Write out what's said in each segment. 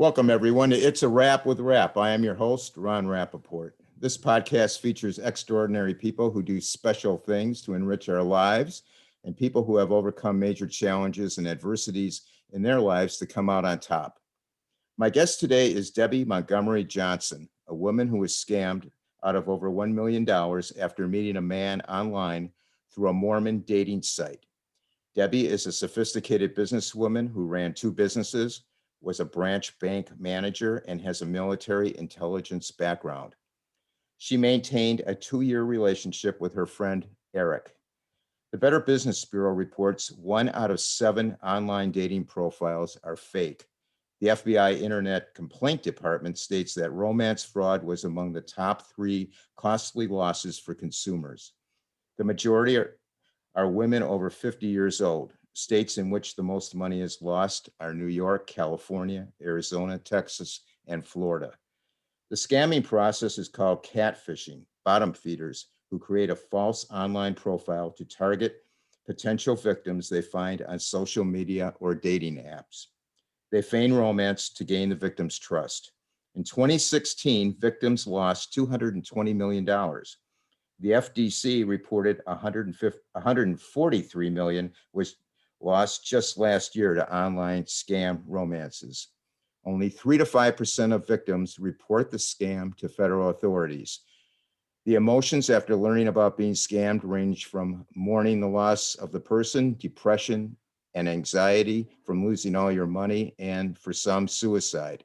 Welcome, everyone. It's a Wrap with Rap. I am your host, Ron Rappaport. This podcast features extraordinary people who do special things to enrich our lives and people who have overcome major challenges and adversities in their lives to come out on top. My guest today is Debbie Montgomery Johnson, a woman who was scammed out of over $1 million after meeting a man online through a Mormon dating site. Debbie is a sophisticated businesswoman who ran two businesses, was a branch bank manager, and has a military intelligence background. She maintained a 2-year relationship with her friend, Eric. The Better Business Bureau reports 1 out of 7 online dating profiles are fake. The FBI Internet Complaint Department states that romance fraud was among the top 3 costly losses for consumers. The majority are women over 50 years old. States in which the most money is lost are New York, California, Arizona, Texas, and Florida. The scamming process is called catfishing. Bottom feeders who create a false online profile to target potential victims they find on social media or dating apps. They feign romance to gain the victim's trust. In 2016, victims lost $220 million. The FDC reported 143 million was lost just last year to online scam romances. Only 3 to 5% of victims report the scam to federal authorities. The emotions after learning about being scammed range from mourning the loss of the person, depression, and anxiety from losing all your money, and for some, suicide.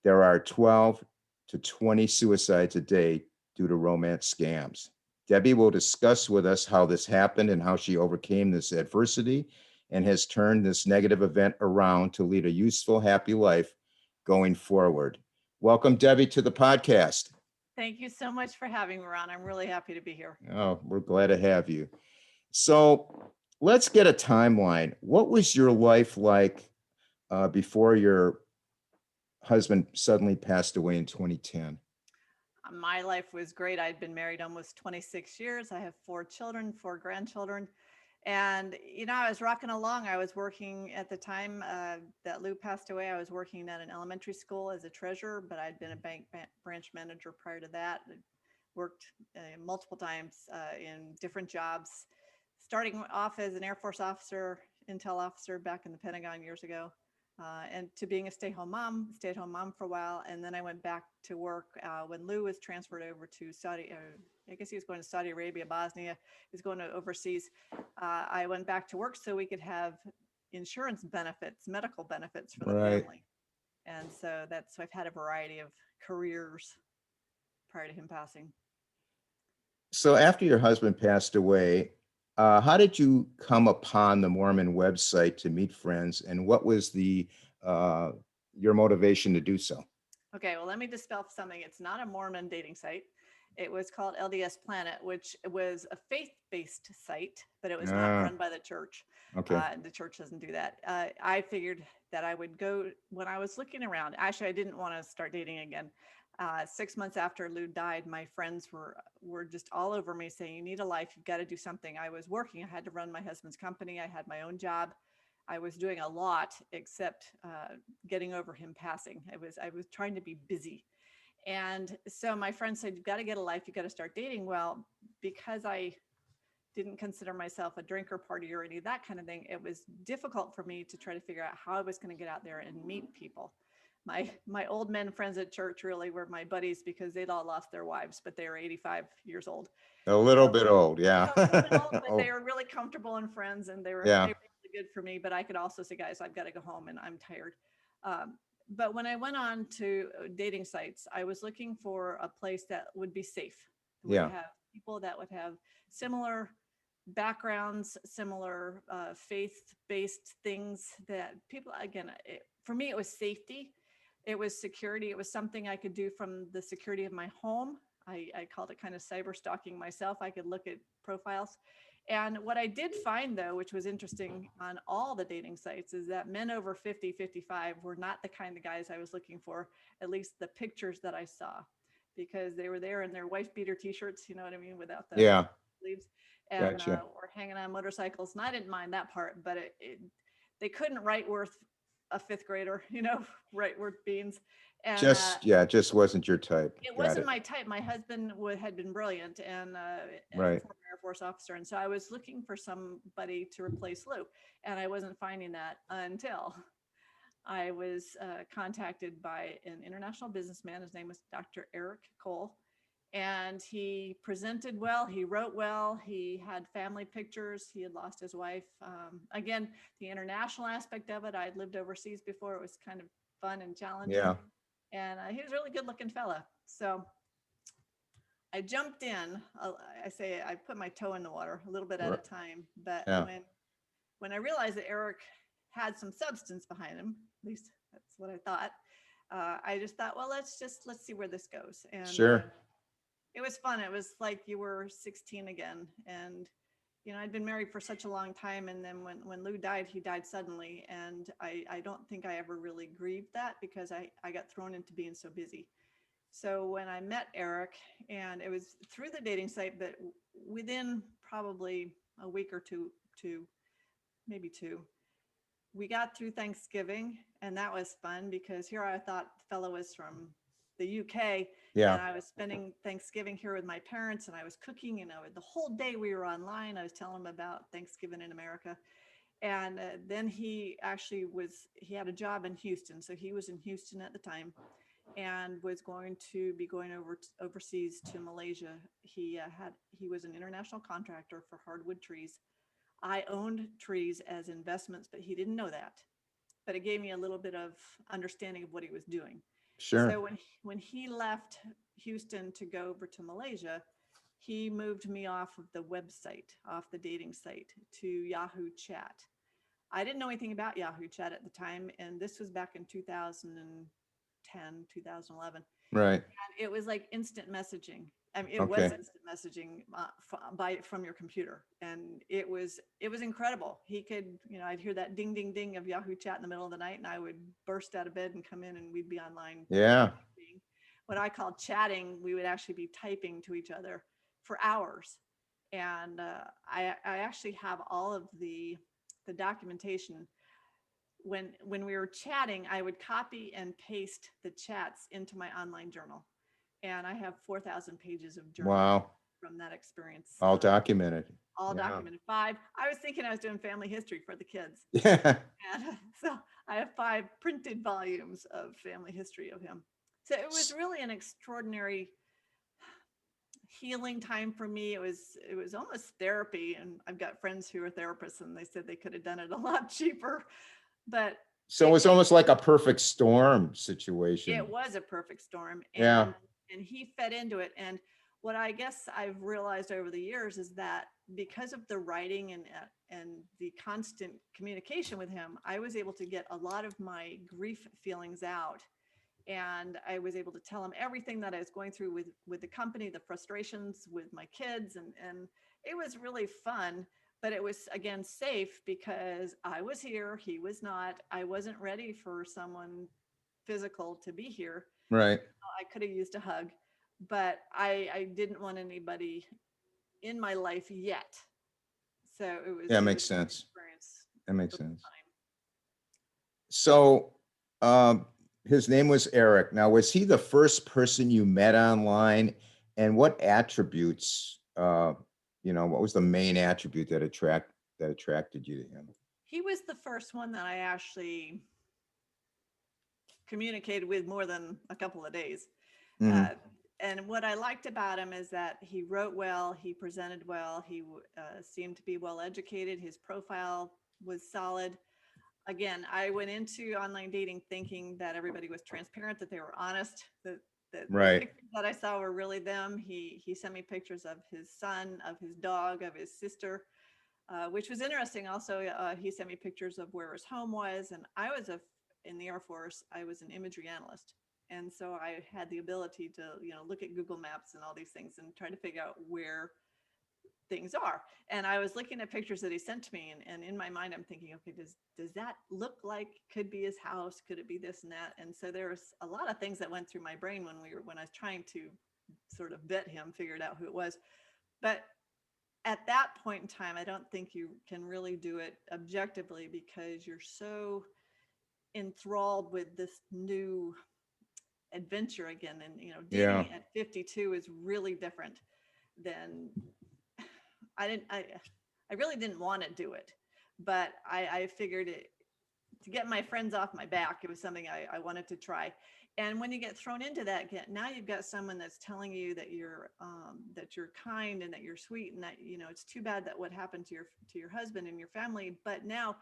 There are 12 to 20 suicides a day due to romance scams. Debbie will discuss with us how this happened and how she overcame this adversity and has turned this negative event around to lead a useful, happy life going forward. Welcome, Debbie, to the podcast. Thank you so much for having me, Ron. I'm really happy to be here. Oh, we're glad to have you. So let's get a timeline. What was your life like before your husband suddenly passed away in 2010? My life was great. I'd been married almost 26 years. I have 4 children, 4 grandchildren. And, I was rocking along. I was working at the time that Lou passed away. I was working at an elementary school as a treasurer, but I'd been a branch manager prior to that. I worked multiple times in different jobs, starting off as an Air Force officer, intel officer back in the Pentagon years ago. And to being a stay-at-home mom for a while. And then I went back to work when Lou was transferred over to Saudi. I guess he was going to Saudi Arabia, Bosnia. He was going to overseas. I went back to work so we could have insurance benefits, medical benefits for the Right. family. And so I've had a variety of careers prior to him passing. So after your husband passed away, how did you come upon the Mormon website to meet friends, and what was your motivation to do so? Okay, well, let me dispel something. It's not a Mormon dating site. It was called LDS Planet, which was a faith-based site, but it was not Ah, run by the church. okay. The church doesn't do that. I figured that I would go when I was looking around. Actually, I didn't want to start dating again. 6 months after Lou died, my friends were just all over me saying, "You need a life. You've got to do something." I was working. I had to run my husband's company. I had my own job. I was doing a lot except getting over him passing. I was trying to be busy. And so my friend said, "You've got to get a life. You've got to start dating." Well, because I didn't consider myself a drinker, party, or any of that kind of thing, it was difficult for me to try to figure out how I was going to get out there and meet people. My old men friends at church really were my buddies because they'd all lost their wives, but they were 85 years old. A little So bit old, yeah. a little bit old, but Oh, they were really comfortable and friends, and they yeah. were really good for me. But I could also say, guys, I've got to go home and I'm tired. But when I went on to dating sites, I was looking for a place that would be safe, would Yeah. have people that would have similar backgrounds, similar faith-based things that people, again, for me, it was safety. It was security. It was something I could do from the security of my home. I called it kind of cyber stalking myself. I could look at profiles. And what I did find, though, which was interesting on all the dating sites, is that men over 50, 55 were not the kind of guys I was looking for, at least the pictures that I saw, because they were there in their wife beater t-shirts, you know what I mean, without the Yeah. sleeves, and Gotcha. or hanging on motorcycles. And I didn't mind that part, but they couldn't write worth a fifth grader, right word beans. And Just wasn't your type. it Got wasn't it. my type. My husband had been brilliant and a Right. former Air Force officer. And so I was looking for somebody to replace Lou. And I wasn't finding that until I was contacted by an international businessman. His name was Dr. Eric Cole. And he presented well, he wrote well, he had family pictures, he had lost his wife. Again, the international aspect of it, I'd lived overseas before, it was kind of fun and challenging. Yeah. And he was a really good looking fella. So I jumped in. I say I put my toe in the water a little bit at a time. But Yeah. when I realized that Eric had some substance behind him, at least that's what I thought, I just thought, well, let's see where this goes. And Sure. it was fun. It was like you were 16 again. And, I'd been married for such a long time. And then when Lou died, he died suddenly. And I don't think I ever really grieved that because I got thrown into being so busy. So when I met Eric, and it was through the dating site, but within probably a week or two, maybe two, we got through Thanksgiving, and that was fun because here I thought the fellow was from the UK. Yeah. And I was spending Thanksgiving here with my parents, and I was cooking, and the whole day we were online. I was telling him about Thanksgiving in America. And then he had a job in Houston. So he was in Houston at the time and was going to be going overseas to Malaysia. He was an international contractor for hardwood trees. I owned trees as investments, but he didn't know that. But it gave me a little bit of understanding of what he was doing. Sure. So when he left Houston to go over to Malaysia, he moved me off of the website, off the dating site, to Yahoo Chat. I didn't know anything about Yahoo Chat at the time, and this was back in 2010, 2011. Right. And it was like instant messaging. I mean, it Okay. was instant messaging from your computer, and it was incredible. He could, I'd hear that ding, ding, ding of Yahoo Chat in the middle of the night, and I would burst out of bed and come in, and we'd be online. Yeah. What I call chatting, we would actually be typing to each other for hours, and I actually have all of the documentation. When we were chatting, I would copy and paste the chats into my online journal. And I have 4,000 pages of journal Wow. from that experience. All documented. All Yeah. documented. 5. I was thinking I was doing family history for the kids. Yeah. And so I have 5 printed volumes of family history of him. So it was really an extraordinary healing time for me. It was almost therapy. And I've got friends who are therapists, and they said they could have done it a lot cheaper. But So it's almost like a perfect storm situation. it was a perfect storm. Yeah. And he fed into it. And what I guess I've realized over the years is that because of the writing and the constant communication with him, I was able to get a lot of my grief feelings out. And I was able to tell him everything that I was going through with the company, the frustrations with my kids. And it was really fun. But it was, again, safe because I was here. He was not. I wasn't ready for someone physical to be here. Right. I could have used a hug, but I didn't want anybody in my life yet. So it was. Yeah, it makes was an sense. experience That makes of the sense. time. So his name was Eric. Now, was he the first person you met online? And what attributes, what was the main attribute that attracted you to him? He was the first one that I actually communicated with more than a couple of days. Mhm. And what I liked about him is that he wrote well, he presented well, he seemed to be well educated, his profile was solid. Again, I went into online dating thinking that everybody was transparent, that they were honest, that Right. the pictures that I saw were really them. He sent me pictures of his son, of his dog, of his sister, which was interesting. Also, he sent me pictures of where his home was. And I was in the Air Force, I was an imagery analyst. And so I had the ability to, look at Google Maps and all these things and try to figure out where things are. And I was looking at pictures that he sent to me, and in my mind, I'm thinking, okay, does that look like could be his house? Could it be this and that? And so there's a lot of things that went through my brain when I was trying to sort of vet him, figured out who it was. But at that point in time, I don't think you can really do it objectively because you're so enthralled with this new adventure again. And, Yeah. dating at 52 is really different than I didn't, I really didn't want to do it, but I figured it to get my friends off my back. It was something I wanted to try. And when you get thrown into that, now you've got someone that's telling you that you're kind and that you're sweet and that, it's too bad that what happened to your husband and your family. But now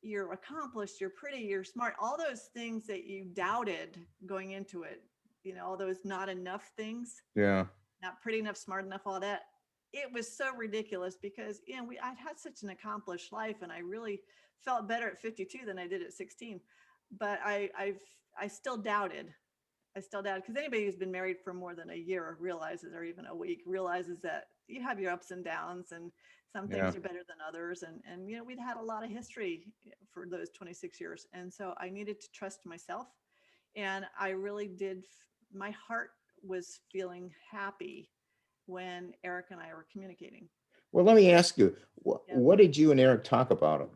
you're accomplished, you're pretty, you're smart, all those things that you doubted going into it, all those not enough things, Yeah. not pretty enough, smart enough, all that. It was so ridiculous because, I'd had such an accomplished life and I really felt better at 52 than I did at 16. But I still doubted. I still doubted because anybody who's been married for more than a year realizes, or even a week, realizes that you have your ups and downs and some Yeah. things are better than others. And, we'd had a lot of history for those 26 years. And so I needed to trust myself. And I really did. My heart was feeling happy when Eric and I were communicating. Well, let me ask you, Yeah. what did you and Eric talk about?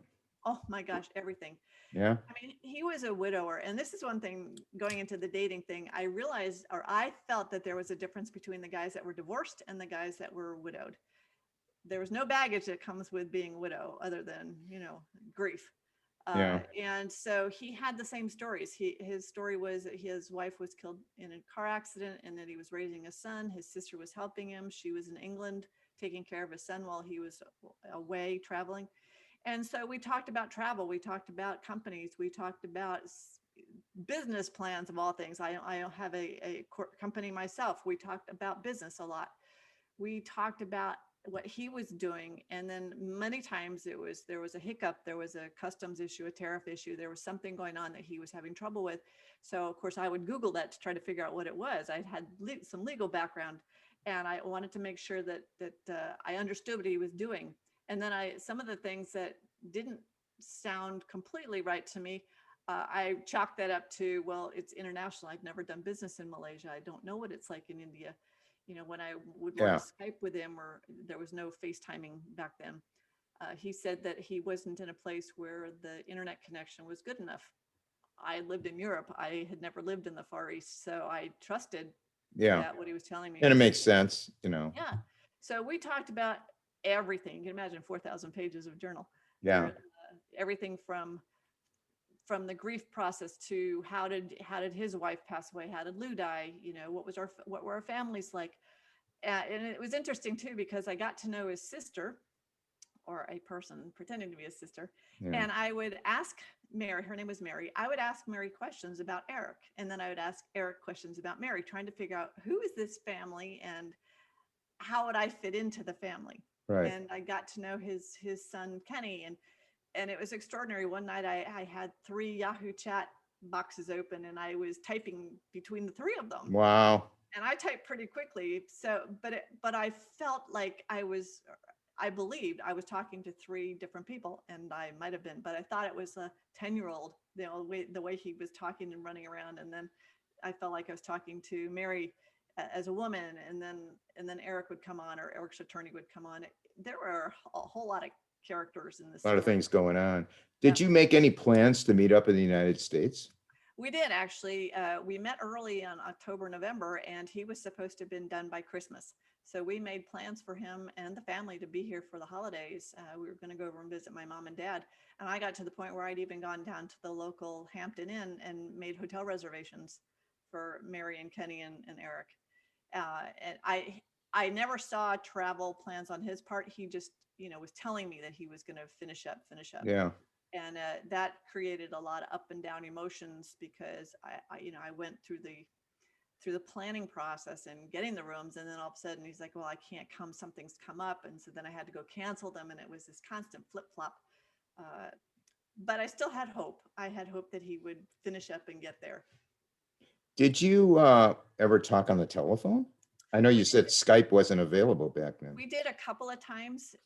Oh my gosh, everything. Yeah. I mean, he was a widower. And this is one thing going into the dating thing. I realized, or I felt that there was a difference between the guys that were divorced and the guys that were widowed. There was no baggage that comes with being a widow other than, grief. Yeah. And so he had the same stories. His story was that his wife was killed in a car accident and that he was raising a son. His sister was helping him. She was in England taking care of his son while he was away traveling. And so we talked about travel. We talked about companies. We talked about business plans of all things. I don't have a company myself. We talked about business a lot. We talked about what he was doing, and then many times there was a hiccup, there was a customs issue, a tariff issue, there was something going on that he was having trouble with. So of course I would Google that to try to figure out what it was. I had some legal background, and I wanted to make sure that I understood what he was doing. And then some of the things that didn't sound completely right to me, I chalked that up to, well, it's international. I've never done business in Malaysia. I don't know what it's like in India. When I would want Yeah. to Skype with him, or there was no FaceTiming back then, he said that he wasn't in a place where the internet connection was good enough. I lived in Europe. I had never lived in the Far East. So I trusted Yeah. that what he was telling me And it was, makes sense, yeah. So we talked about everything. You can imagine 4,000 pages of journal. Yeah. Everything from the grief process to how did his wife pass away? How did Lou die? What were our families like? And it was interesting too, because I got to know his sister, or a person pretending to be his sister. Yeah. And I would ask Mary, her name was Mary. I would ask Mary questions about Eric. And then I would ask Eric questions about Mary, trying to figure out who is this family and how would I fit into the family? Right. And I got to know his son, Kenny. And it was extraordinary. One night I had 3 Yahoo chat boxes open and I was typing between the 3 of them. Wow. And I typed pretty quickly. So, but I felt like I believed I was talking to 3 different people, and I might've been, but I thought it was a 10-year-old, the way he was talking and running around. And then I felt like I was talking to Mary as a woman, and then Eric would come on, or Eric's attorney would come on. There were a whole lot of characters in this A lot of story. things going on. Yeah. Did you make any plans to meet up in the United States? We did actually. We met early in October, November, and he was supposed to have been done by Christmas. So we made plans for him and the family to be here for the holidays. We were going to go over and visit my mom and dad. And I got to the point where I'd even gone down to the local Hampton Inn and made hotel reservations for Mary and Kenny and Eric. And I never saw travel plans on his part. He just, was telling me that he was going to finish up. Yeah. And that created a lot of up and down emotions, because I went through the planning process and getting the rooms, and then all of a sudden he's like, well, I can't come, something's come up. And so then I had to go cancel them, and it was this constant flip-flop. But I still had hope. I had hope that he would finish up and get there. Did you ever talk on the telephone? I know you said Skype wasn't available back then. We did a couple of times,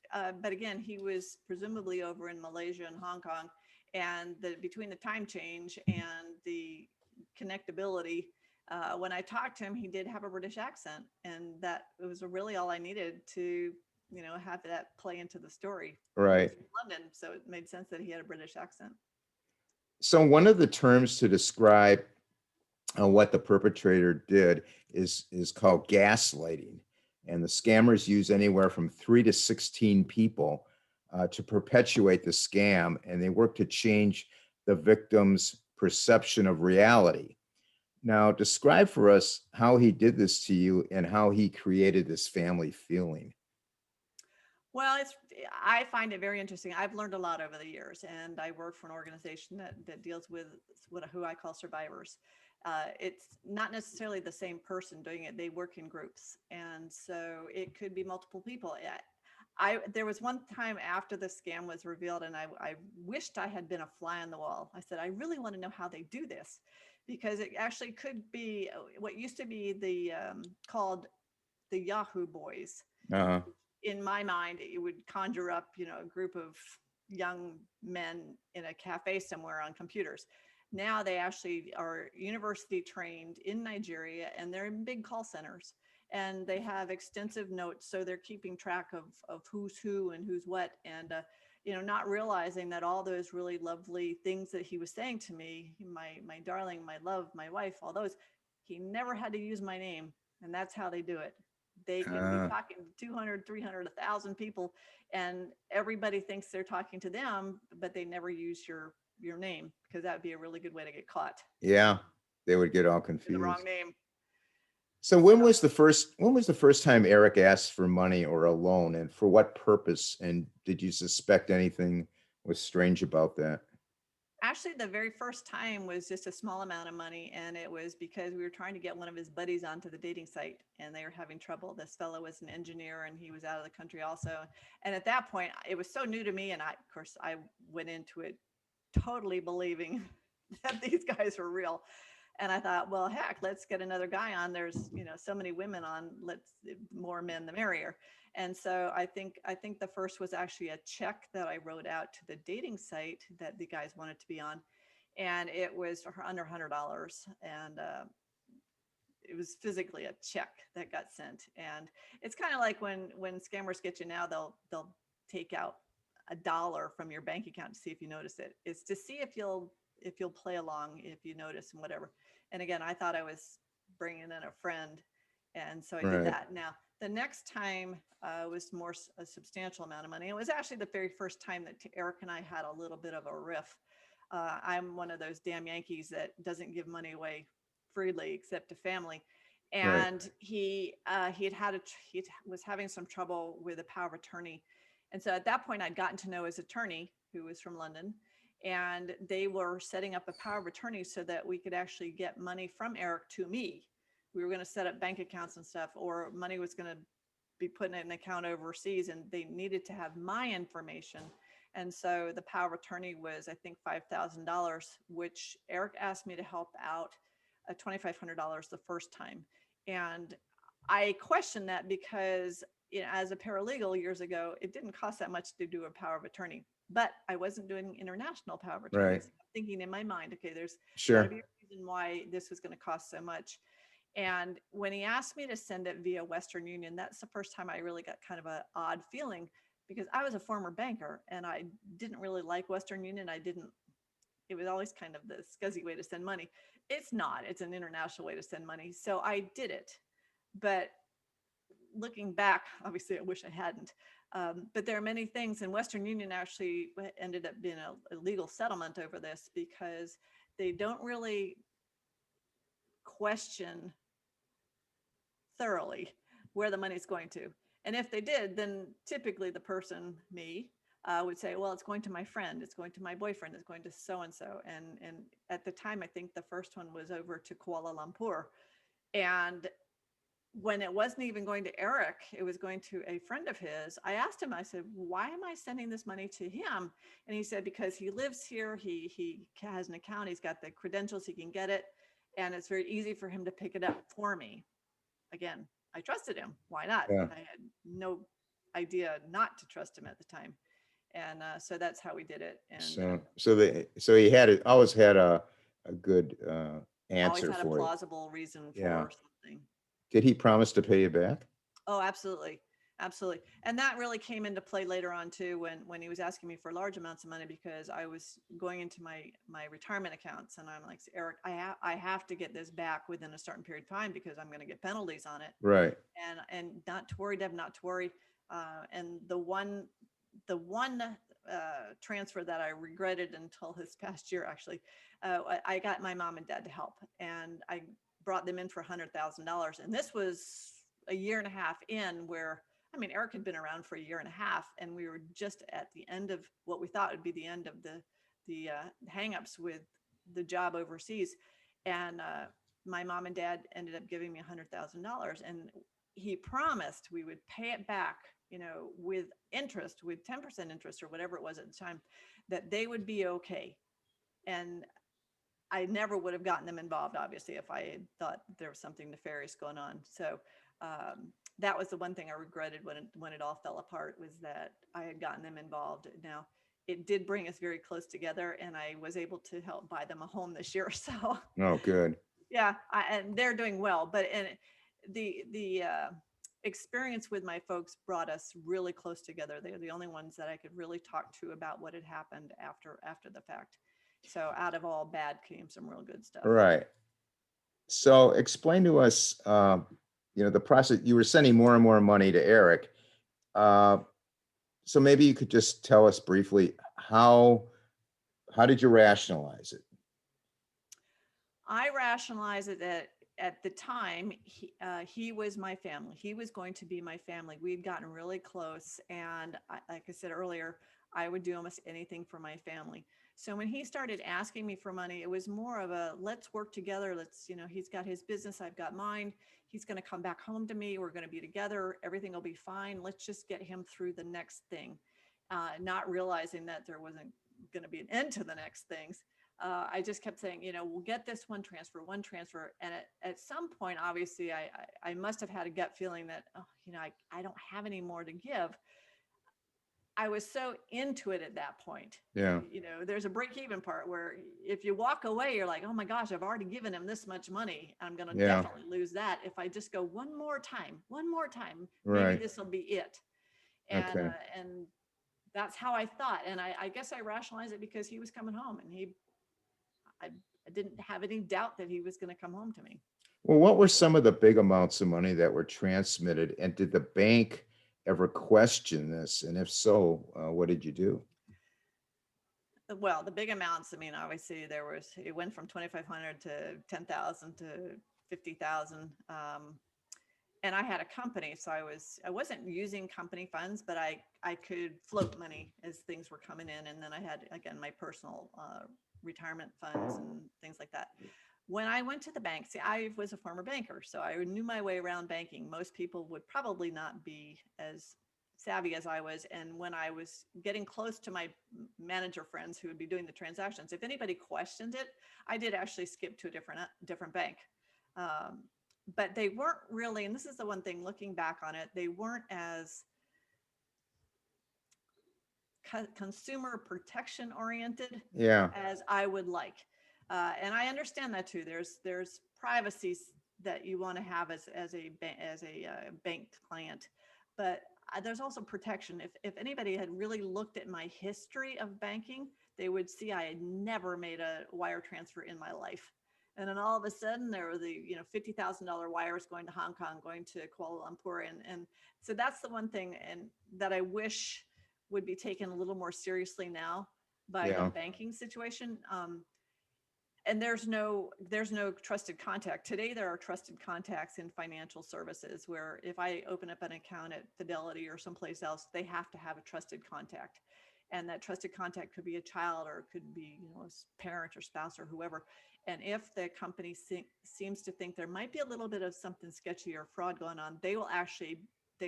but again, he was presumably over in Malaysia and Hong Kong, and between the time change and the connectability, when I talked to him, he did have a British accent, and that it was really all I needed to, have that play into the story. Right. He was from London, so it made sense that he had a British accent. So one of the terms to describe what the perpetrator did is called gaslighting, and the scammers use anywhere from 3 to 16 people to perpetuate the scam, and they work to change the victim's perception of reality. Now, describe for us how he did this to you and how he created this family feeling. Well, I find it very interesting. I've learned a lot over the years, and I work for an organization that deals with who I call survivors. It's not necessarily the same person doing it. They work in groups, and so it could be multiple people. There was one time after the scam was revealed, and I wished I had been a fly on the wall. I said, I really want to know how they do this, because it actually could be what used to be called the Yahoo Boys. Uh-huh. In my mind, it would conjure up, a group of young men in a cafe somewhere on computers. Now they actually are university trained in Nigeria, and they're in big call centers, and they have extensive notes. So they're keeping track of who's who and who's what. And, not realizing that all those really lovely things that he was saying to me, my darling, my love, my wife, all those, he never had to use my name. And that's how they do it. They can be Uh, talking to 200, 300, 1,000 people, and everybody thinks they're talking to them, but they never use your name, because that would be a really good way to get caught yeah, they would get all in the wrong confused. name. So So when was the first time Eric asked for money or a loan, and for what purpose? And did you suspect anything was strange about that? actually, the very first time was just a small amount of money, and it was because we were trying to get one of his buddies onto the dating site, and they were having trouble. This fellow was an engineer, and he was out of the country also. And at that point, it was so new to me, and of course, I went into it totally believing that these guys were real. And I thought, well, heck, let's get another guy on. There's, so many women on. Let's more men the merrier. And so I think the first was actually a check that I wrote out to the dating site that the guys wanted to be on, and it was for under $100, and it was physically a check that got sent. And it's kind of like when scammers get you now, they'll take out $1 from your bank account to see if you notice it. It's to see if you'll play along, if you notice and whatever. And again, I thought I was bringing in a friend, and so I did Right. that. Now the next time was a substantial amount of money. It was actually the very first time that Eric and I had a little bit of a riff. I'm one of those damn Yankees that doesn't give money away freely except to family. Right. And he was having some trouble with a power of attorney. And so at that point, I'd gotten to know his attorney, who was from London, and they were setting up a power of attorney so that we could actually get money from Eric to me. We were going to set up bank accounts and stuff, or money was going to be put in an account overseas, and they needed to have my information. And so the power of attorney was, I think, $5,000, which Eric asked me to help out at $2,500 the first time. And I questioned that because, as a paralegal years ago, it didn't cost that much to do a power of attorney, but I wasn't doing international power of Right. attorneys. I'm thinking in my mind, okay, there's got to Sure. be a reason why this was going to cost so much. And when he asked me to send it via Western Union, that's the first time I really got kind of an odd feeling, because I was a former banker and I didn't really like Western Union. It was always kind of the scuzzy way to send money. It's not, it's an international way to send money. So I did it. But looking back, obviously, I wish I hadn't. But there are many things, and Western Union actually ended up being a legal settlement over this, because they don't really question thoroughly where the money's going to. And if they did, then typically the person, me, would say, well, it's going to my friend, it's going to my boyfriend, it's going to so and so. And at the time, I think the first one was over to Kuala Lumpur. And when it wasn't even going to Eric, it was going to a friend of his. I asked him, I said, why am I sending this money to him? And he said, because he lives here, he has an account, he's got the credentials, he can get it, and it's very easy for him to pick it up for me. Again, I trusted him. Why not? Yeah. I had no idea not to trust him at the time. And so that's how we did it. And So he always had a good always answer had a for you. plausible reason Yeah. for something. Did he promise to pay you back? Oh, absolutely. Absolutely. And that really came into play later on too, when he was asking me for large amounts of money, because I was going into my retirement accounts, and I'm like, Eric, I have to get this back within a certain period of time because I'm going to get penalties on it. Right. And not to worry, Deb, not to worry. And the one transfer that I regretted until this past year, actually, I got my mom and dad to help, and I brought them in for $100,000. And this was a year and a half in, where, I mean, Eric had been around for a year and a half, and we were just at the end of what we thought would be the end of the hangups with the job overseas. And my mom and dad ended up giving me $100,000, and he promised we would pay it back, with interest, with 10% interest or whatever it was at the time, that they would be okay. And I never would have gotten them involved, obviously, if I had thought there was something nefarious going on. So that was the one thing I regretted when it all fell apart, was that I had gotten them involved. Now, it did bring us very close together, and I was able to help buy them a home this year. So Oh, good. yeah, and they're doing well. But the experience with my folks brought us really close together. They're the only ones that I could really talk to about what had happened after the fact. So out of all bad came some real good stuff. Right. So explain to us, the process. You were sending more and more money to Eric. Uh, so maybe you could just tell us briefly how did you rationalize it? I rationalized it that at the time he was my family. He was going to be my family. We had gotten really close, and like I said earlier, I would do almost anything for my family. So when he started asking me for money, it was more of a, let's work together. He's got his business, I've got mine. He's going to come back home to me. We're going to be together. Everything will be fine. Let's just get him through the next thing. Not realizing that there wasn't going to be an end to the next things. I just kept saying, we'll get this one transfer. And at some point, obviously, I must have had a gut feeling that, I don't have any more to give. I was so into it at that point. Yeah. There's a break even part where if you walk away, you're like, oh my gosh, I've already given him this much money. I'm going to Yeah. definitely lose that. If I just go one more time, maybe Right. this will be it. And, Okay. and that's how I thought. And I guess I rationalized it because he was coming home, and I didn't have any doubt that he was going to come home to me. Well, what were some of the big amounts of money that were transmitted, and did the bank ever question this? And if so, what did you do? Well, the big amounts, I mean, obviously it went from 2,500 to 10,000 to 50,000. And I had a company, so I wasn't using company funds, but I could float money as things were coming in. And then I had, again, my personal retirement funds and things like that. When I went to the bank, see, I was a former banker, so I knew my way around banking. Most people would probably not be as savvy as I was. And when I was getting close to my manager friends who would be doing the transactions, if anybody questioned it, I did actually skip to a different bank. But they weren't really, and this is the one thing looking back on it, they weren't as consumer protection oriented Yeah. as I would like. And I understand that too. There's privacy that you want to have as a bank client, but there's also protection. If anybody had really looked at my history of banking, they would see I had never made a wire transfer in my life. And then all of a sudden there were the $50,000 wires going to Hong Kong, going to Kuala Lumpur, and so that's the one thing and that I wish would be taken a little more seriously now by the Yeah. banking situation. And there's no trusted contact. Today, there are trusted contacts in financial services where if I open up an account at Fidelity or someplace else, they have to have a trusted contact. And that trusted contact could be a child, or it could be, a parent or spouse or whoever. And if the company seems to think there might be a little bit of something sketchy or fraud going on, they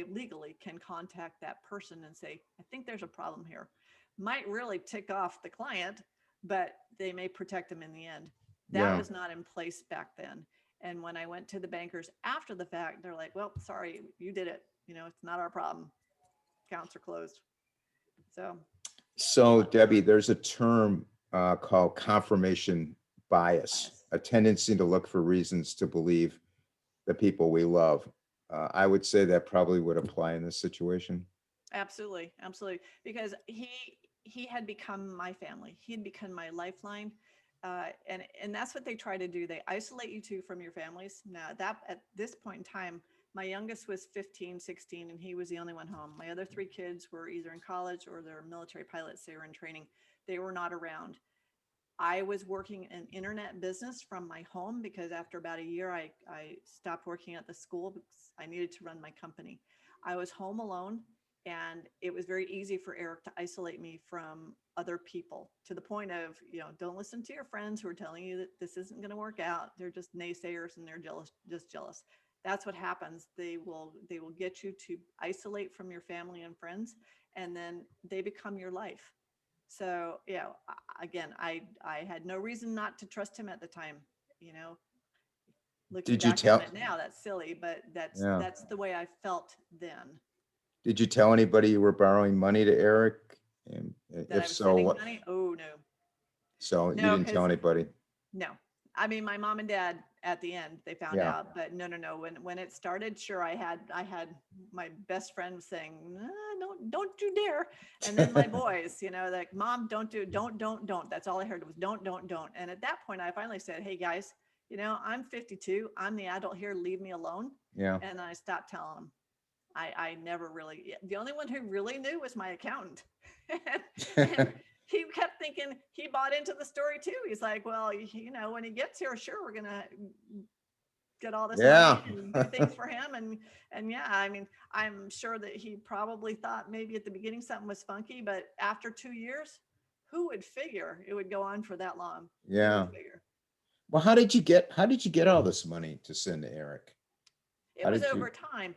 legally can contact that person and say, I think there's a problem here. Might really tick off the client, but they may protect them in the end. That Yeah. was not in place back then. And when I went to the bankers after the fact, they're like, well, sorry, you did it. It's not our problem. Accounts are closed. So, Debbie, there's a term called confirmation bias, a tendency to look for reasons to believe the people we love. I would say that probably would apply in this situation. Absolutely, absolutely. Because he had become my family. He had become my lifeline. And that's what they try to do. They isolate you two from your families. Now that at this point in time, my youngest was 15, 16, and he was the only one home. My other three kids were either in college or they're military pilots. They were in training. They were not around. I was working an internet business from my home because after about a year, I stopped working at the school because I needed to run my company. I was home alone, and it was very easy for Eric to isolate me from other people to the point of, don't listen to your friends who are telling you that this isn't going to work out. They're just naysayers and they're jealous, just jealous. That's what happens. They will get you to isolate from your family and friends, and then they become your life. So, again, I had no reason not to trust him at the time. You know, looking Did you back on tell? it now, that's silly, but that's Yeah. that's the way I felt then. Did you tell anybody you were borrowing money to Eric? And That if I was so, sending what? money. Oh no, So you no, didn't tell because anybody? no. I mean, my mom and dad at the end they found Yeah. out, but no, no, no. When it started, sure, I had my best friend saying, nah, don't you dare. And then my boys, like, mom, don't do, don't. That's all I heard was don't. And at that point, I finally said, hey guys, I'm 52. I'm the adult here. Leave me alone. Yeah. And I stopped telling them. I never really, the only one who really knew was my accountant. and he kept thinking he bought into the story too. He's like, well, when he gets here, sure, we're going to get all this Yeah. money and do things for him. And yeah, I mean, I'm sure that he probably thought maybe at the beginning something was funky, but after 2 years, who would figure it would go on for that long? Who would Yeah. figure? Well, how did you get all this money to send to Eric? It How was did you? over time.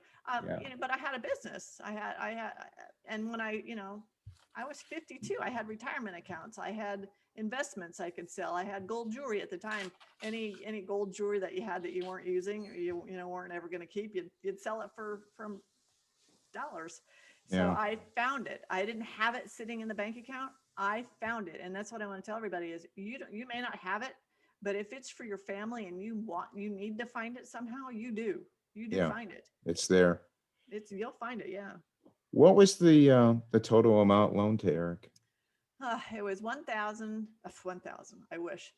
Yeah. But I had a business. And when I was 52, I had retirement accounts. I had investments I could sell. I had gold jewelry at the time. Any gold jewelry that you had that you weren't using, or weren't ever going to keep, you'd sell it for from dollars. So Yeah. I found it. I didn't have it sitting in the bank account. I found it. And that's what I want to tell everybody is you may not have it, but if it's for your family and you need to find it somehow, you do Yeah. find it. It's there. You'll find it. Yeah. What was the total amount loaned to Eric? It was 1,000. I wish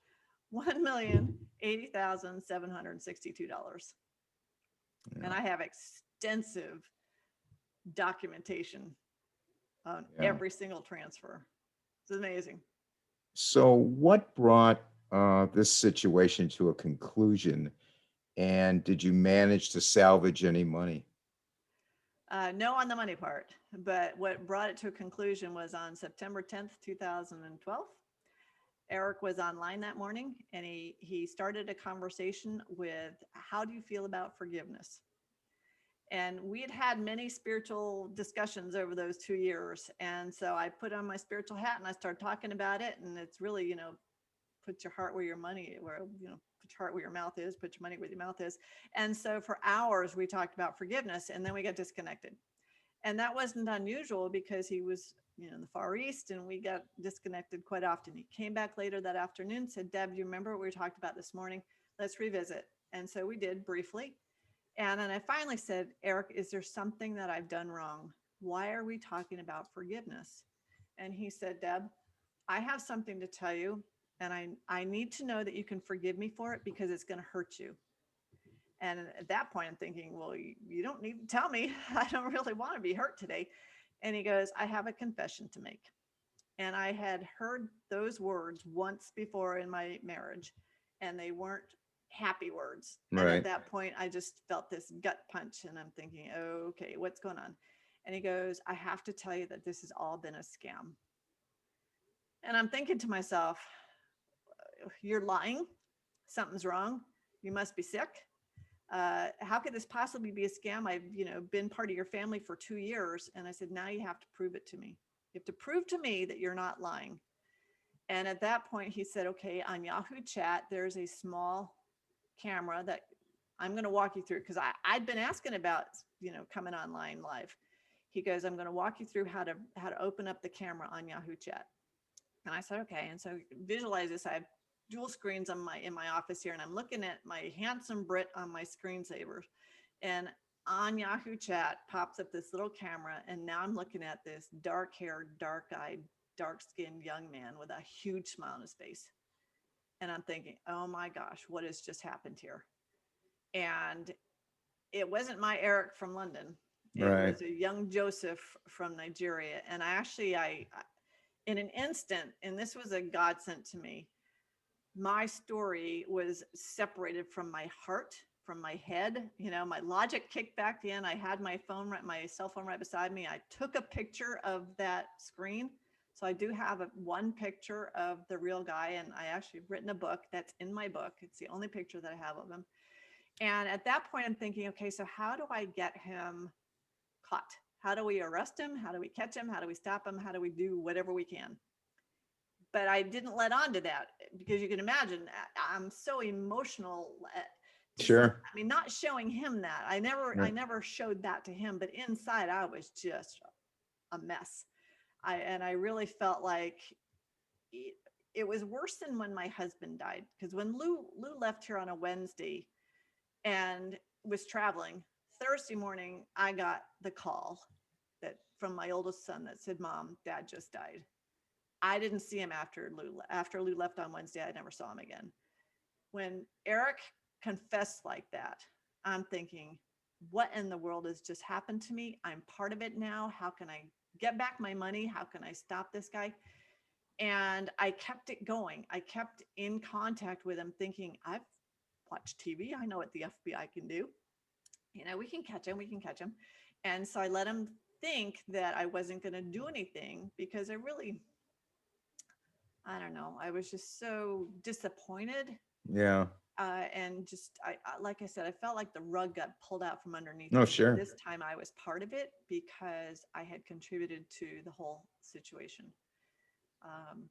$1,080,762. And Yeah. I have extensive documentation on Yeah. every single transfer. It's amazing. So what brought this situation to a conclusion? And did you manage to salvage any money? No on the money part, but what brought it to a conclusion was on September 10th, 2012. Eric was online that morning and he started a conversation with, how do you feel about forgiveness? And we had many spiritual discussions over those 2 years. And so I put on my spiritual hat and I started talking about it. And it's really, put your heart where your money, put your heart where your mouth is, put your money where your mouth is. And so for hours, we talked about forgiveness and then we got disconnected. And that wasn't unusual because he was, in the Far East and we got disconnected quite often. He came back later that afternoon, said, Deb, do you remember what we talked about this morning? Let's revisit. And so we did briefly. And then I finally said, Eric, is there something that I've done wrong? Why are we talking about forgiveness? And he said, Deb, I have something to tell you. And I need to know that you can forgive me for it because it's going to hurt you. And at that point, I'm thinking, well, you don't need to tell me. I don't really want to be hurt today. And he goes, I have a confession to make. And I had heard those words once before in my marriage, and they weren't happy words. And at Right. that point, I just felt this gut punch, and I'm thinking, oh, okay, what's going on? And he goes, I have to tell you that this has all been a scam. And I'm thinking to myself, you're lying. Something's wrong. You must be sick. How could this possibly be a scam? I've, been part of your family for 2 years. And I said, now you have to prove it to me. You have to prove to me that you're not lying. And at that point, he said, okay, on Yahoo Chat, there's a small camera that I'm going to walk you through because I'd been asking about, coming online live. He goes, I'm going to walk you through how to open up the camera on Yahoo Chat. And I said, okay. And so visualize this. I have dual screens in my office here, and I'm looking at my handsome Brit on my screensaver. And on Yahoo Chat pops up this little camera, and now I'm looking at this dark-haired, dark-eyed, dark-skinned young man with a huge smile on his face. And I'm thinking, oh my gosh, what has just happened here? And it wasn't my Eric from London. It Right. was a young Joseph from Nigeria. And I in an instant, and this was a godsend to me, my story was separated from my heart, from my head. My logic kicked back in. I had my cell phone right beside me. I took a picture of that screen. So I do have one picture of the real guy, and I actually written a book that's in my book. It's the only picture that I have of him. And at that point, I'm thinking, okay, so how do I get him caught? How do we arrest him? How do we catch him? How do we stop him? How do we do whatever we can? But I didn't let on to that, because you can imagine I'm so emotional. Sure. I mean, not showing him that. I Right. never showed that to him, but inside I was just a mess. I really felt like it was worse than when my husband died, because when Lou left here on a Wednesday and was traveling, Thursday morning I got the call that from my oldest son that said, "Mom, Dad just died." I didn't see him after Lou left on Wednesday. I never saw him again. When Eric confessed like that, I'm thinking, what in the world has just happened to me? I'm part of it now. How can I get back my money? How can I stop this guy? And I kept it going. I kept in contact with him, thinking, I've watched TV. I know what the FBI can do. We can catch him. We can catch him. And so I let him think that I wasn't going to do anything, because I don't know. I was just so disappointed. Yeah. And just, like I said, I felt like the rug got pulled out from underneath No, me. But sure. this time I was part of it, because I had contributed to the whole situation. Um,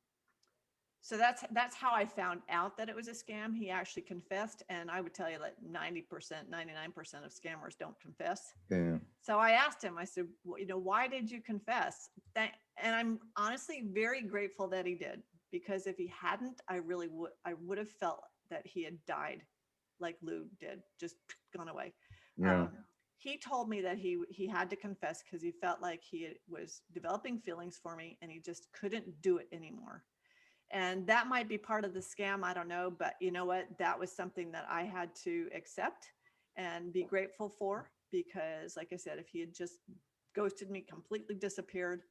so that's how I found out that it was a scam. He actually confessed, and I would tell you that 90%, 99% of scammers don't confess. Yeah. So I asked him. I said, why did you confess? And I'm honestly very grateful that he did, because if he hadn't, I would have felt that he had died, like Lou did, just gone away. Yeah. Um, he told me that he had to confess because he felt like was developing feelings for me, and he just couldn't do it anymore. And that might be part of the scam. I don't know. But you know what? That was something that I had to accept and be grateful for, because, like I said, if he had just ghosted me, completely disappeared,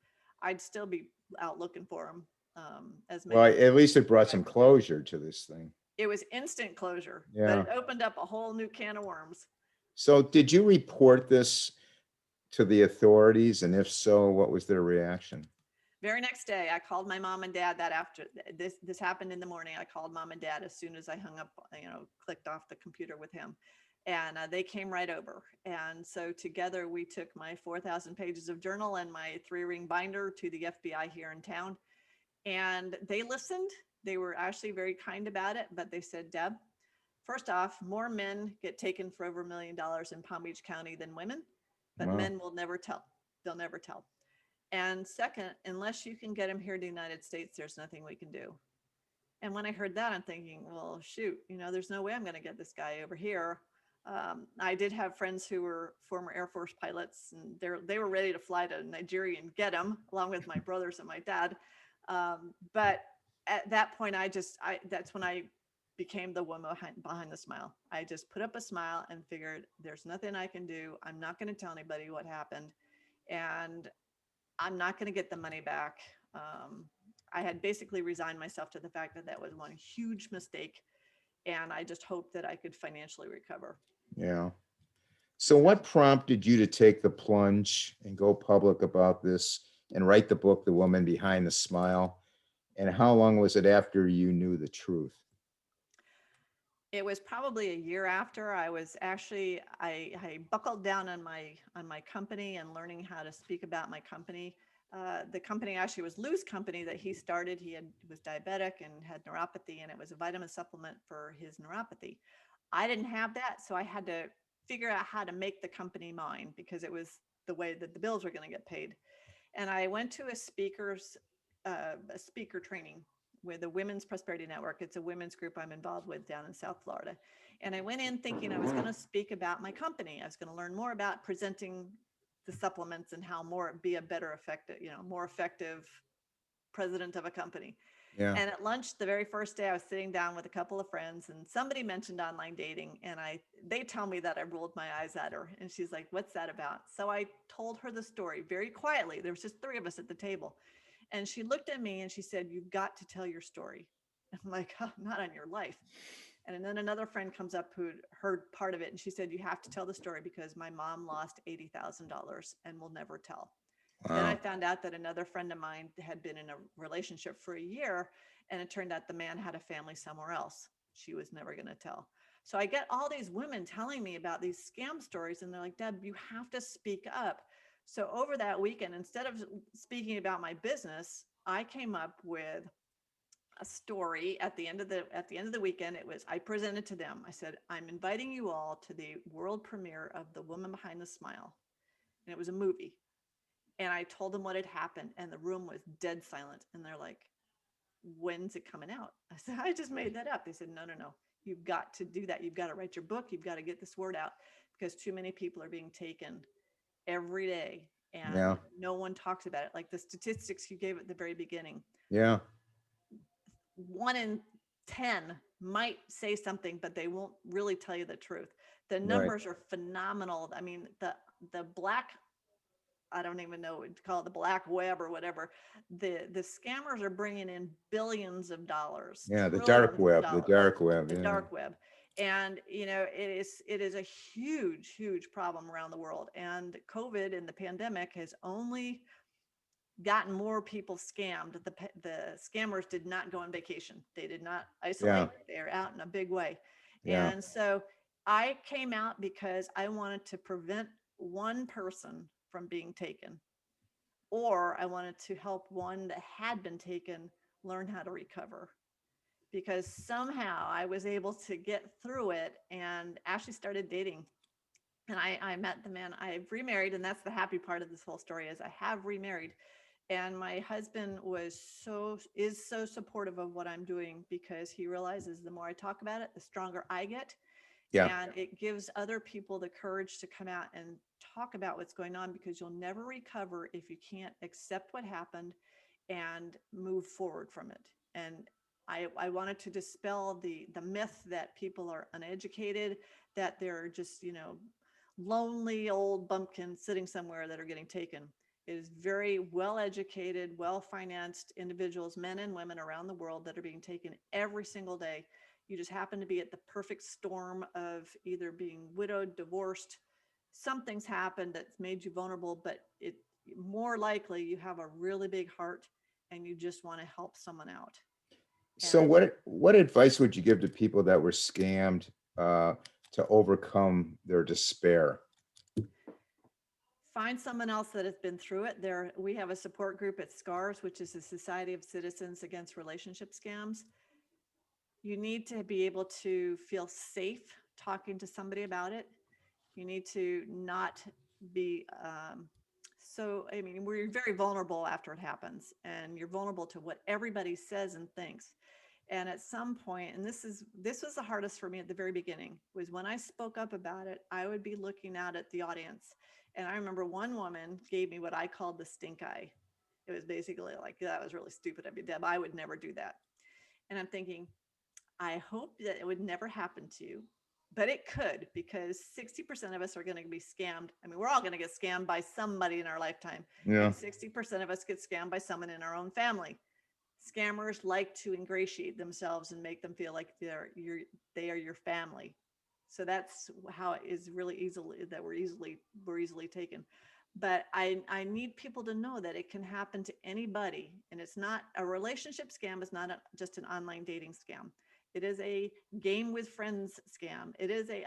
I'd still be out looking for him. As Well, many, at least it brought some closure to this thing. it was instant closure, but Yeah. it opened up a whole new can of worms. So did you report this to the authorities? And if so, what was their reaction? Very next day, I called my mom and dad. That after this happened in the morning, I called mom and dad as soon as I hung up, clicked off the computer with him, and they came right over. And so together we took my 4,000 pages of journal and my 3-ring binder to the FBI here in town, and they listened. They were actually very kind about it, but they said, "Deb, first off, more men get taken for over $1 million in Palm Beach County than women, but Wow. men will never tell. They'll never tell. And second, unless you can get him here to the United States, there's nothing we can do." And when I heard that, I'm thinking, well, shoot, there's no way I'm going to get this guy over here. I did have friends who were former Air Force pilots, and they were ready to fly to Nigeria and get him, along with my brothers and my dad. But at that point, that's when I became the woman behind the smile. I just put up a smile and figured, there's nothing I can do. I'm not going to tell anybody what happened. And I'm not going to get the money back. I had basically resigned myself to the fact that that was one huge mistake, and I just hoped that I could financially recover. Yeah. So So what prompted you to take the plunge and go public about this and write the book, The Woman Behind the Smile? And how long was it after you knew the truth? it was probably a year after. I buckled down on my company and learning how to speak about my company. The company actually was Lou's company that he started. He was diabetic and had neuropathy, and it was a vitamin supplement for his neuropathy. I didn't have that, so I had to figure out how to make the company mine, because it was the way that the bills were going to get paid. And I went to a speaker training, with the Women's Prosperity Network. It's a women's group I'm involved with down in South Florida. And I went in thinking I was going to speak about my company. I was going to learn more about presenting the supplements and how be a better effective, more effective president of a company. Yeah. And at lunch, the very first day, I was sitting down with a couple of friends, and somebody mentioned online dating, and they tell me that I rolled my eyes at her, and she's like, "What's that about?" So I told her the story very quietly. There was just three of us at the table, and she looked at me and she said, "You've got to tell your story." I'm like, "Oh, not on your life." And then another friend comes up who heard part of it, and she said, "You have to tell the story because my mom lost $80,000 and will never tell." Then I Wow. found out that another friend of mine had been in a relationship for a year, and it turned out the man had a family somewhere else. She was never going to tell. So I get all these women telling me about these scam stories, and they're like, "Deb, you have to speak up." So over that weekend, instead of speaking about my business, I came up with a story at the end of the weekend. I presented to them. I said, "I'm inviting you all to the world premiere of The Woman Behind the Smile." And it was a movie. And I told them what had happened, and the room was dead silent. And they're like, "When's it coming out?" I said, "I just made that up." They said, "No, no, no. You've got to do that. You've got to write your book. You've got to get this word out because too many people are being taken every day Yeah. and no one talks about it." Like the statistics you gave at the very beginning, Yeah. 1 in 10 might say something, but they won't really tell you the truth. The Right. numbers are phenomenal. I mean, the black, I don't even know what to call it, the black web or whatever. The scammers are bringing in billions of dollars, Yeah. The dark trillions of web. The dollars, dark web. the Yeah. dark web. And it is a huge, huge problem around the world. And COVID and the pandemic has only gotten more people scammed. The scammers did not go on vacation. They did not Yeah. isolate. They are out in a big way. Yeah. And so I came out because I wanted to prevent one person from being taken, or I wanted to help one that had been taken learn how to recover. Because somehow I was able to get through it and actually started dating. And I met the man. I've remarried, and that's the happy part of this whole story is I have remarried. And my husband is so supportive of what I'm doing because he realizes the more I talk about it, the stronger I get. Yeah. And it gives other people the courage to come out and talk about what's going on, because you'll never recover if you can't accept what happened and move forward from it. And I wanted to dispel the myth that people are uneducated, that they're just, lonely old bumpkins sitting somewhere that are getting taken. It is very well educated, well financed individuals, men and women around the world that are being taken every single day. You just happen to be at the perfect storm of either being widowed, divorced, something's happened that's made you vulnerable, but it more likely you have a really big heart and you just want to help someone out. So And what advice would you give to people that were scammed uh, to overcome their despair? find someone else that has been through it. We have a support group at SCARS, which is the Society of Citizens Against Relationship Scams. You need to be able to feel safe talking to somebody about it. You need to not be I mean, we're very vulnerable after it happens, and you're vulnerable to what everybody says and thinks. And at some point, and this was the hardest for me at the very beginning, was when I spoke up about it, I would be looking out at the audience. And I remember one woman gave me what I called the stink eye. It was basically like, "That was really stupid of you, Deb. I would never do that." And I'm thinking, I hope that it would never happen to you, but it could, because 60% of us are going to be scammed. I mean, we're all going to get scammed by somebody in our lifetime, Yeah. and 60% of us get scammed by someone in our own family. Scammers like to ingratiate themselves and make them feel like they are your family. So that's how it is really easily that we're easily taken. But I need people to know that it can happen to anybody, and it's not a relationship scam. Is not just an online dating scam. It is a game with friends scam.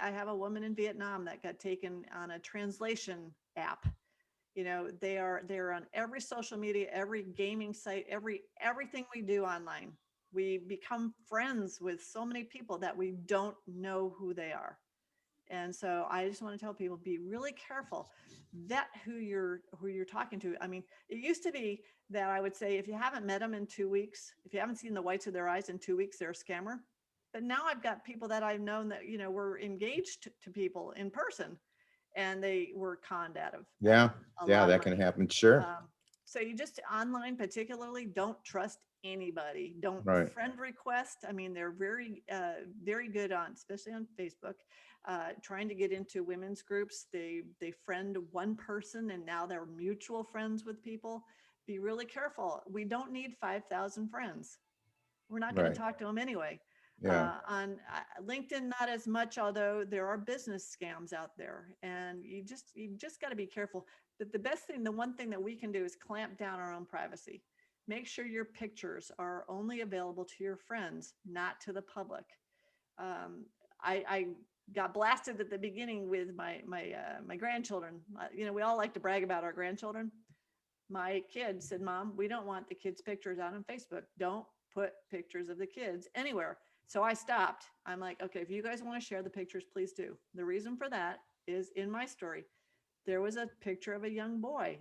I have a woman in Vietnam that got taken on a translation app. They're on every social media, every gaming site, everything we do online. We become friends with so many people that we don't know who they are. And so I just want to tell people, be really careful, vet who you're talking to. I mean, it used to be that I would say, if you haven't met them in 2 weeks, if you haven't seen the whites of their eyes in 2 weeks, they're a scammer. But now I've got people that I've known that, were engaged to people in person, and they were conned out of Yeah. a Yeah, lot of that can money. happen. Sure. So you just online, particularly, don't trust anybody. Don't Right. friend request. I mean, they're very good on, especially on Facebook, trying to get into women's groups. They friend one person, and now they're mutual friends with people. Be really careful. We don't need 5,000 friends. We're not going Right. to talk to them anyway. Yeah. On LinkedIn, not as much, although there are business scams out there, and you just got to be careful. But the best thing, the one thing that we can do is clamp down our own privacy. Make sure your pictures are only available to your friends, not to the public. I got blasted at the beginning with my grandchildren. We all like to brag about our grandchildren. My kids said, "Mom, we don't want the kids' pictures out on Facebook. Don't put pictures of the kids anywhere." So I stopped. I'm like, okay, if you guys want to share the pictures, please do. The reason for that is, in my story, there was a picture of a young boy.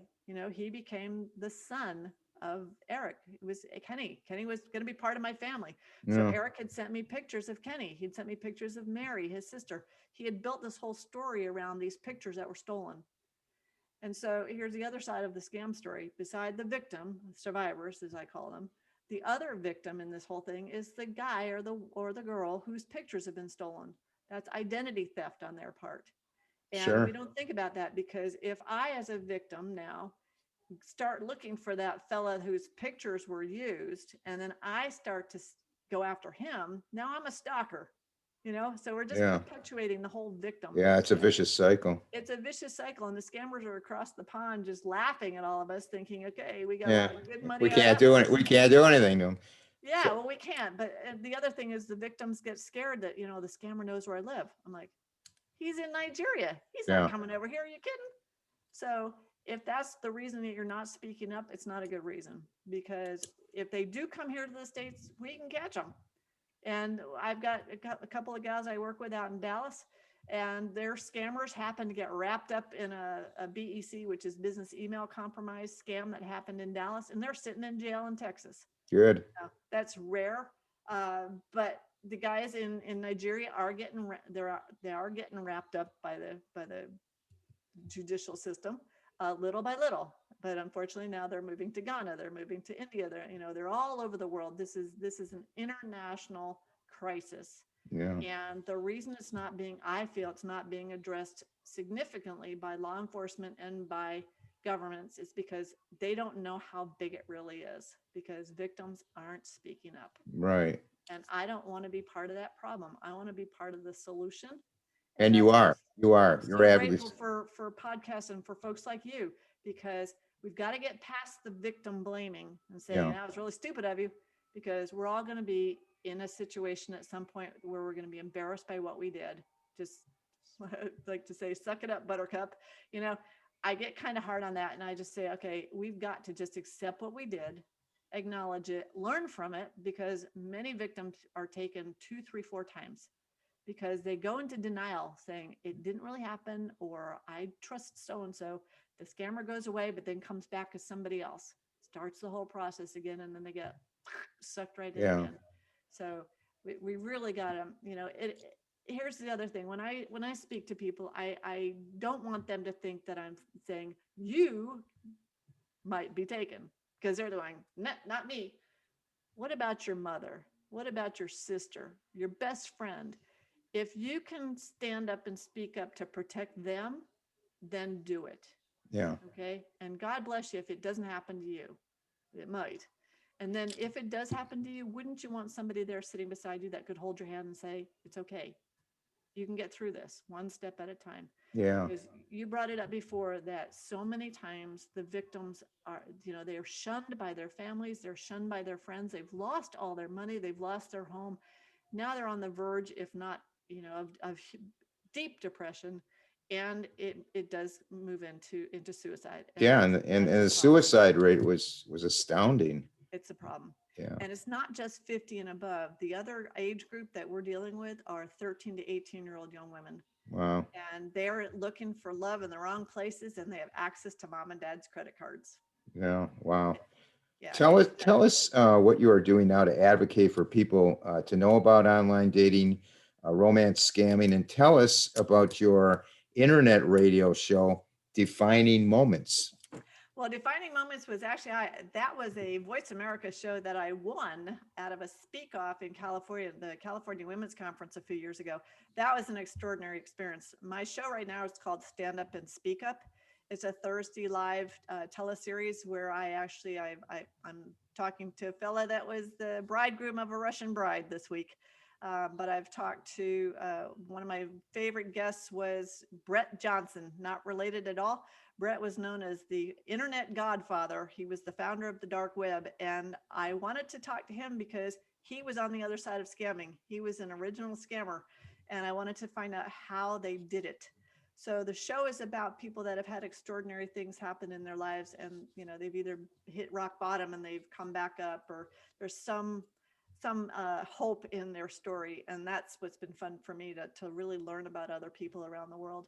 He became the son of Eric. It was Kenny. Kenny was going to be part of my family. So Yeah. Eric had sent me pictures of Kenny. He'd sent me pictures of Mary, his sister. He had built this whole story around these pictures that were stolen. And so here's the other side of the scam story. Beside the victim, survivors, as I call them, the other victim in this whole thing is the guy or the girl whose pictures have been stolen. That's identity theft on their part. And we Sure. don't think about that, because if I, as a victim now, start looking for that fella whose pictures were used, and then I start to go after him, now I'm a stalker. So we're just Yeah. perpetuating the whole victim. Yeah. It's a vicious cycle. It's a vicious cycle, and the scammers are across the pond just laughing at all of us, thinking, okay, we got a Yeah. lot of good money We out of can't that do one. it. We can't do anything to them. Yeah, So, well, we can't. But the other thing is, the victims get scared that, the scammer knows where I live. I'm like, he's in Nigeria. He's not yeah. coming over here. Are you kidding? So if that's the reason that you're not speaking up, it's not a good reason, because if they do come here to the States, we can catch them. And I've got a couple of guys I work with out in Dallas, and their scammers happen to get wrapped up in a BEC, which is business email compromise scam, that happened in Dallas, and they're sitting in jail in Texas. Good. Now, that's rare, but the guys in Nigeria are getting they are getting wrapped up by the judicial system, little by little. But unfortunately, now they're moving to Ghana, they're moving to India, they're all over the world. This is an international crisis. Yeah. And the reason I feel it's not being addressed significantly by law enforcement and by governments is because they don't know how big it really is, because victims aren't speaking up. Right. And I don't want to be part of that problem. I want to be part of the solution. And That's you why are. You are. I'm You're so absolutely. grateful for podcasts and for folks like you, because we've got to get past the victim blaming and saying, Yeah. that was really stupid of you, because we're all going to be in a situation at some point where we're going to be embarrassed by what we did. Just like to say, suck it up, buttercup. I get kind of hard on that. And I just say, okay, we've got to just accept what we did, acknowledge it, learn from it, because many victims are taken 2, 3, 4 times, because they go into denial saying it didn't really happen, or I trust so-and-so. The scammer goes away, but then comes back as somebody else, starts the whole process again, and then they get sucked right in Yeah. again. So we really got to, here's the other thing. When I speak to people, I don't want them to think that I'm saying you might be taken, because they're going, not me. What about your mother? What about your sister, your best friend? If you can stand up and speak up to protect them, then do it. Yeah. Okay. And God bless you if it doesn't happen to you. It might. And then if it does happen to you, wouldn't you want somebody there sitting beside you that could hold your hand and say, it's okay. You can get through this one step at a time. Yeah. Because you brought it up before that so many times the victims are, they are shunned by their families. They're shunned by their friends. They've lost all their money. They've lost their home. Now they're on the verge, if not, of deep depression. And it does move into suicide. Yeah. And that's the a problem. suicide rate was astounding. It's a problem. Yeah. And it's not just 50 and above. The other age group that we're dealing with are 13 to 18-year-old young women. Wow. and they're looking for love in the wrong places, and they have access to mom and dad's credit cards. Yeah. Wow. Yeah, Tell us, it's what you are doing now to advocate for people to know about online dating, romance scamming, and tell us about your internet radio show, Defining Moments. well, Defining Moments was actually that was a Voice America show that I won out of a speak off in California, the California Women's Conference a few years ago. That was an extraordinary experience. My show right now is called Stand Up and Speak Up. It's a Thursday live teleseries where I'm talking to a fella that was the bridegroom of a Russian bride this week. But I've talked to one of my favorite guests was Brett Johnson, not related at all. Brett was known as the internet godfather. He was the founder of the dark web. And I wanted to talk to him because he was on the other side of scamming. He was an original scammer. And I wanted to find out how they did it. So the show is about people that have had extraordinary things happen in their lives. And, they've either hit rock bottom and they've come back up, or there's some hope in their story. And that's what's been fun for me to really learn about other people around the world.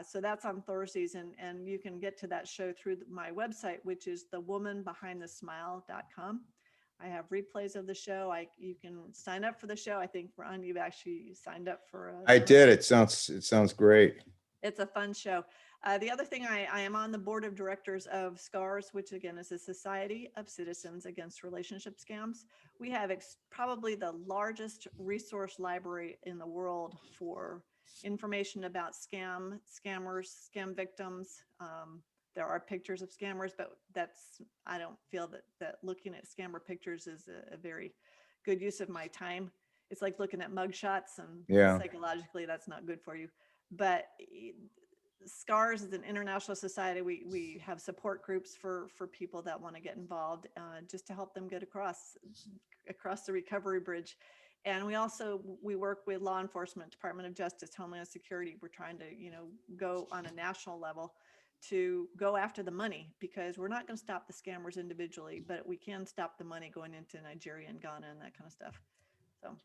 So that's on Thursdays, and you can get to that show through my website, which is thewomanbehindthesmile.com. I have replays of the show. You can sign up for the show. I think, Ron, you've actually signed up for a I did. membership. It sounds great. It's a fun show. The other thing, I am on the board of directors of SCARS, which again is a Society of Citizens Against Relationship Scams. We have probably the largest resource library in the world for information about scammers, scam victims. There are pictures of scammers, but I don't feel that looking at scammer pictures is a very good use of my time. It's like looking at mugshots, and Yeah. psychologically that's not good for you. But SCARS is an international society. We have support groups for people that want to get involved, just to help them get across the recovery bridge. And we work with law enforcement, Department of Justice, Homeland Security. We're trying to go on a national level to go after the money, because we're not going to stop the scammers individually, but we can stop the money going into Nigeria and Ghana and that kind of stuff. So.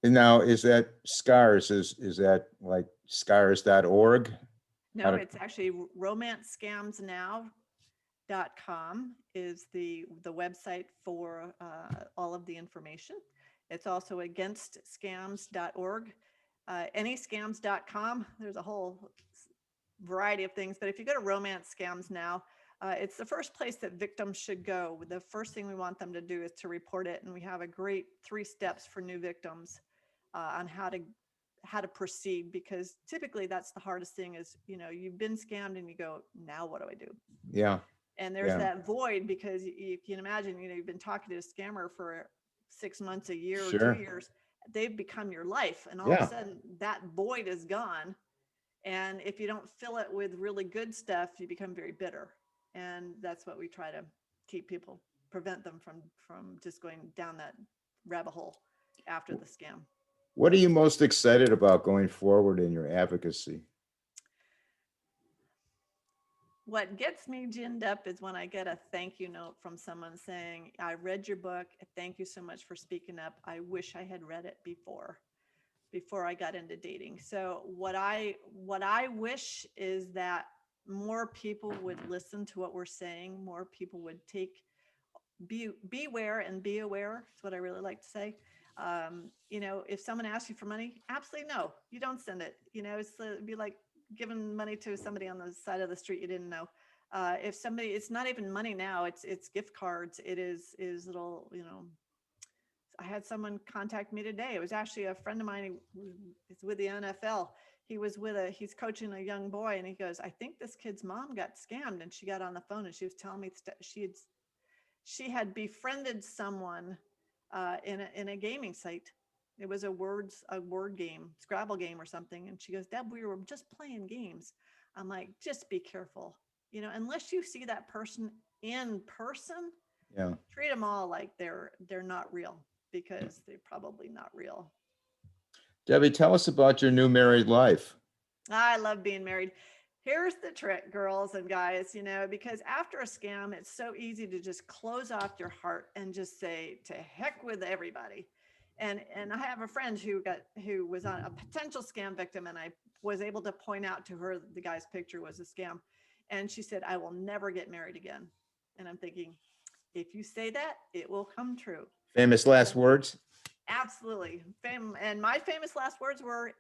And now, is that scars? Is that like scars.org? How No, to, it's actually romancescamsnow.com is the website for all of the information. It's also againstscams.org, anyscams.com. There's a whole variety of things, but if you go to Romance Scams Now, it's the first place that victims should go. The first thing we want them to do is to report it, and we have a great 3 steps for new victims on how to proceed, because typically that's the hardest thing is, you've been scammed and you go, now what do I do? yeah. And there's Yeah. that void, because you can imagine, you've been talking to a scammer for 6 months, a year, or 2 Sure. years. They've become your life, and all of Yeah. a sudden that void is gone. And if you don't fill it with really good stuff, you become very bitter. And that's what we try to prevent them from just going down that rabbit hole after the scam. What are you most excited about going forward in your advocacy? What gets me ginned up is when I get a thank you note from someone saying, I read your book. Thank you so much for speaking up. I wish I had read it before I got into dating. So what I wish is that more people would listen to what we're saying. More people would beware and be aware. That's what I really like to say. If someone asks you for money, absolutely no, you don't send it. It'd be like giving money to somebody on the side of the street you didn't know. If somebody, it's not even money now, it's gift cards. It is little, I had someone contact me today. It was actually a friend of mine who is with the NFL. He's coaching a young boy, and he goes, I think this kid's mom got scammed. And she got on the phone and she was telling me she had befriended someone in a gaming site. It was a word game, Scrabble game or something. And she goes, Deb, we were just playing games. I'm like, just be careful. Unless you see that person in person, Yeah. treat them all like they're not real, because they're probably not real. Debbie, tell us about your new married life. I love being married. Here's the trick, girls and guys, because after a scam, it's so easy to just close off your heart and just say, to heck with everybody. And I have a friend who was on a potential scam victim, and I was able to point out to her that the guy's picture was a scam. And she said, I will never get married again. And I'm thinking, if you say that, it will come true. Famous last words? Absolutely. And my famous last words were,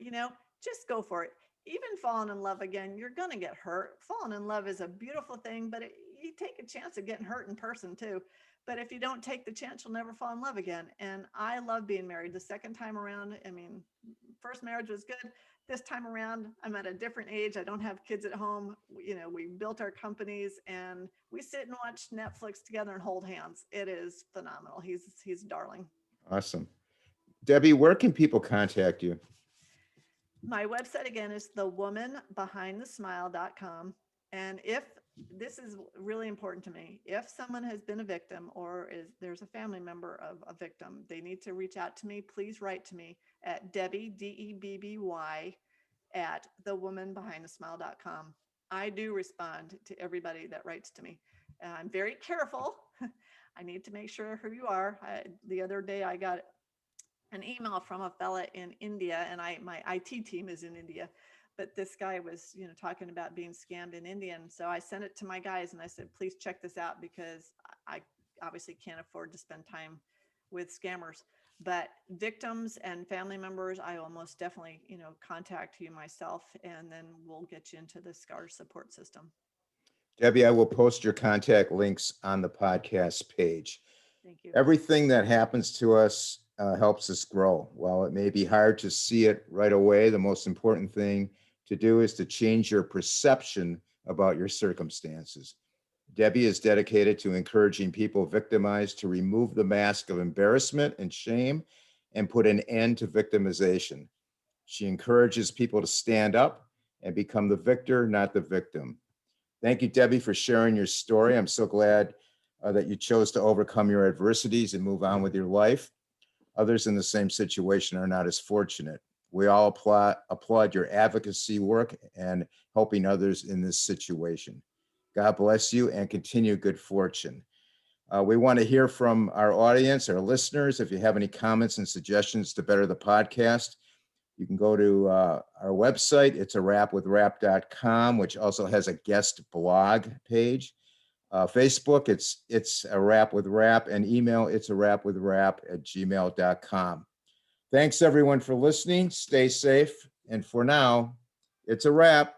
just go for it. Even falling in love again, you're going to get hurt. Falling in love is a beautiful thing, but you take a chance of getting hurt in person too. But if you don't take the chance, you'll never fall in love again. And I love being married the second time around. I mean, first marriage was good. This time around, I'm at a different age. I don't have kids at home. We built our companies and we sit and watch Netflix together and hold hands. It is phenomenal. He's darling. Awesome. Debbie, where can people contact you? My website again is thewomanbehindthesmile.com. And if this is really important to me, if someone has been a victim or there's a family member of a victim, they need to reach out to me. Please write to me at Debby, Debby, at thewomanbehindthesmile.com. I do respond to everybody that writes to me. I'm very careful. I need to make sure who you are. The other day I got an email from a fella in India, and my IT team is in India, but this guy was, talking about being scammed in India. And so I sent it to my guys and I said, please check this out, because I obviously can't afford to spend time with scammers. But victims and family members, I will most definitely, contact you myself, and then we'll get you into the SCAR support system. Debbie, I will post your contact links on the podcast page. Thank you. Everything that happens to us helps us grow. While it may be hard to see it right away, the most important thing to do is to change your perception about your circumstances. Debbie is dedicated to encouraging people victimized to remove the mask of embarrassment and shame and put an end to victimization. She encourages people to stand up and become the victor, not the victim. Thank you, Debbie, for sharing your story. I'm so glad that you chose to overcome your adversities and move on with your life. Others in the same situation are not as fortunate. We all applaud your advocacy work and helping others in this situation. God bless you and continue good fortune. We want to hear from our audience, our listeners. If you have any comments and suggestions to better the podcast, you can go to our website. It's arapwithrap.com, which also has a guest blog page. Facebook, it's a Rap with Rap, and email, it's arapwithrap@gmail.com. Thanks everyone for listening. Stay safe. And for now, it's a wrap.